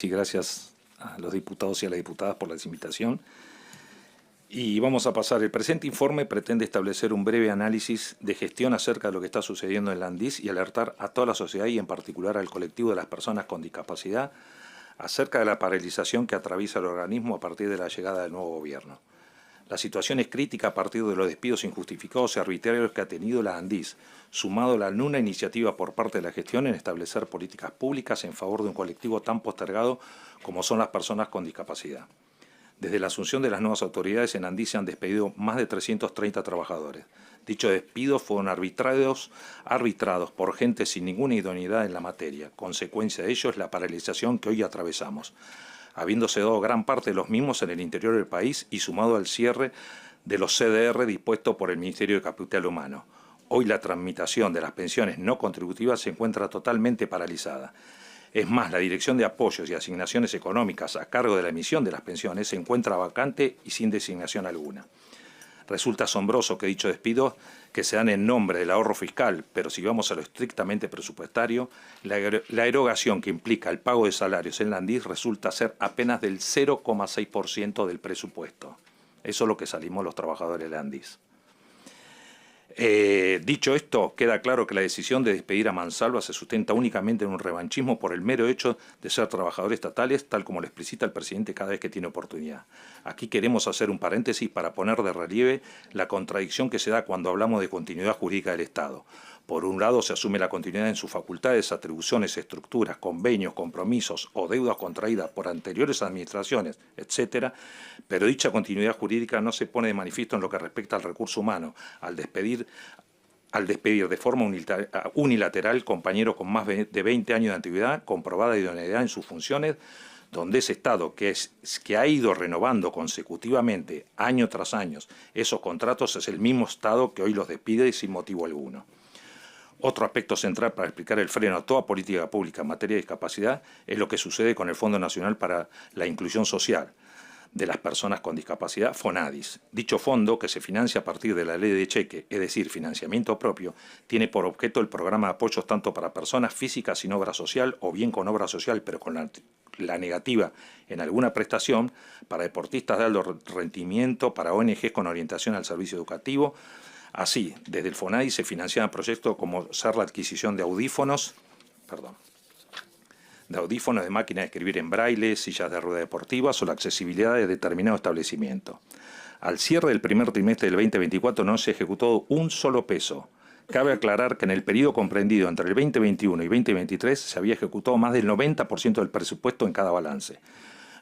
Sí, gracias a los diputados y a las diputadas por la invitación. Y vamos a pasar. El presente informe pretende establecer un breve análisis de gestión acerca de lo que está sucediendo en la ANDIS y alertar a toda la sociedad y en particular al colectivo de las personas con discapacidad acerca de la paralización que atraviesa el organismo a partir de la llegada del nuevo gobierno. La situación es crítica a partir de los despidos injustificados y arbitrarios que ha tenido la ANDIS, sumado a la nula iniciativa por parte de la gestión en establecer políticas públicas en favor de un colectivo tan postergado como son las personas con discapacidad. Desde la asunción de las nuevas autoridades en ANDIS se han despedido más de 330 trabajadores. Dichos despidos fueron arbitrados por gente sin ninguna idoneidad en la materia. Consecuencia de ello es la paralización que hoy atravesamos, habiéndose dado gran parte de los mismos en el interior del país y sumado al cierre de los CDR dispuesto por el Ministerio de Capital Humano. Hoy la tramitación de las pensiones no contributivas se encuentra totalmente paralizada. Es más, la Dirección de Apoyos y Asignaciones Económicas a cargo de la emisión de las pensiones se encuentra vacante y sin designación alguna. Resulta asombroso que dichos despidos que se dan en nombre del ahorro fiscal, pero si vamos a lo estrictamente presupuestario, la erogación que implica el pago de salarios en la ANDIS resulta ser apenas del 0,6% del presupuesto. Eso es lo que salimos los trabajadores de la ANDIS. Dicho esto, queda claro que la decisión de despedir a mansalva se sustenta únicamente en un revanchismo por el mero hecho de ser trabajadores estatales, tal como lo explicita el presidente cada vez que tiene oportunidad. Aquí queremos hacer un paréntesis para poner de relieve la contradicción que se da cuando hablamos de continuidad jurídica del Estado. Por un lado, se asume la continuidad en sus facultades, atribuciones, estructuras, convenios, compromisos o deudas contraídas por anteriores administraciones, etc., pero dicha continuidad jurídica no se pone de manifiesto en lo que respecta al recurso humano, al despedir de forma unilateral compañeros con más de 20 años de antigüedad, comprobada idoneidad en sus funciones, donde ese Estado que ha ido renovando consecutivamente, año tras año, esos contratos, es el mismo Estado que hoy los despide sin motivo alguno. Otro aspecto central para explicar el freno a toda política pública en materia de discapacidad es lo que sucede con el Fondo Nacional para la Inclusión Social de las Personas con Discapacidad, FONADIS. Dicho fondo, que se financia a partir de la ley de cheque, es decir, financiamiento propio, tiene por objeto el programa de apoyos tanto para personas físicas sin obra social o bien con obra social pero con la negativa en alguna prestación, para deportistas de alto rendimiento, para ONGs con orientación al servicio educativo. Así, desde el FONADIS se financian proyectos como ser la adquisición de audífonos, de máquinas de escribir en braille, sillas de ruedas deportivas o la accesibilidad de determinado establecimiento. Al cierre del primer trimestre del 2024 no se ejecutó un solo peso. Cabe aclarar que en el periodo comprendido entre el 2021 y 2023 se había ejecutado más del 90% del presupuesto en cada balance.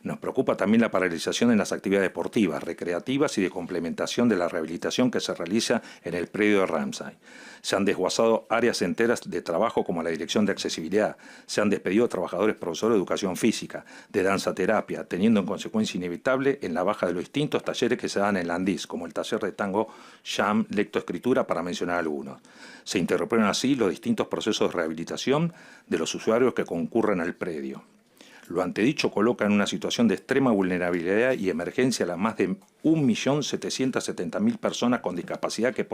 Nos preocupa también la paralización en las actividades deportivas, recreativas y de complementación de la rehabilitación que se realiza en el predio de Ramsay. Se han desguazado áreas enteras de trabajo como la Dirección de Accesibilidad. Se han despedido trabajadores profesores de educación física, de danzaterapia, teniendo en consecuencia inevitable en la baja de los distintos talleres que se dan en la ANDIS, como el taller de tango, jam, lectoescritura, para mencionar algunos. Se interrumpen así los distintos procesos de rehabilitación de los usuarios que concurren al predio. Lo antedicho coloca en una situación de extrema vulnerabilidad y emergencia a las más de 1.770.000 personas con discapacidad que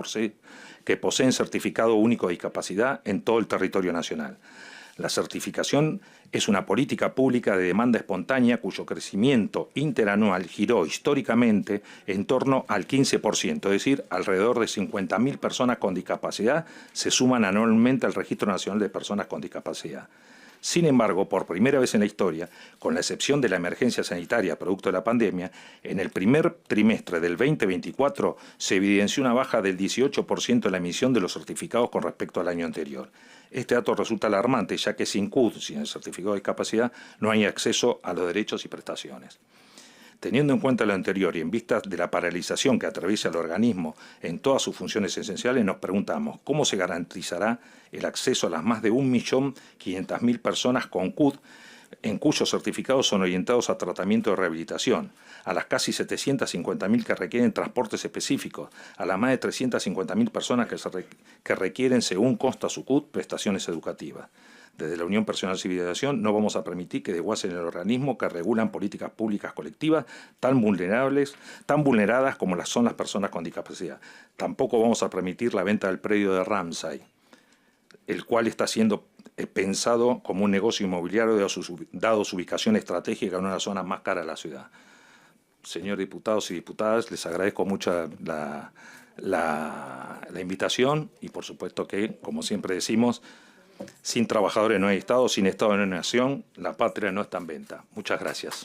poseen certificado único de discapacidad en todo el territorio nacional. La certificación es una política pública de demanda espontánea cuyo crecimiento interanual giró históricamente en torno al 15%, es decir, alrededor de 50.000 personas con discapacidad se suman anualmente al Registro Nacional de Personas con Discapacidad. Sin embargo, por primera vez en la historia, con la excepción de la emergencia sanitaria producto de la pandemia, en el primer trimestre del 2024 se evidenció una baja del 18% en la emisión de los certificados con respecto al año anterior. Este dato resulta alarmante, ya que sin CUD, sin el certificado de discapacidad, no hay acceso a los derechos y prestaciones. Teniendo en cuenta lo anterior y en vista de la paralización que atraviesa el organismo en todas sus funciones esenciales, nos preguntamos cómo se garantizará el acceso a las más de 1.500.000 personas con CUD, en cuyos certificados son orientados a tratamiento de rehabilitación, a las casi 750.000 que requieren transportes específicos, a las más de 350.000 personas que requieren, según consta su CUD, prestaciones educativas. Desde la Unión Personal Civilización no vamos a permitir que desguacen el organismo que regulan políticas públicas colectivas tan vulneradas como las son las personas con discapacidad. Tampoco vamos a permitir la venta del predio de Ramsay, el cual está siendo pensado como un negocio inmobiliario dado su ubicación estratégica en una zona más cara de la ciudad. Señores diputados y diputadas, les agradezco mucho la invitación y por supuesto que, como siempre decimos, sin trabajadores no hay Estado, sin Estado no hay nación, la patria no está en venta. Muchas gracias.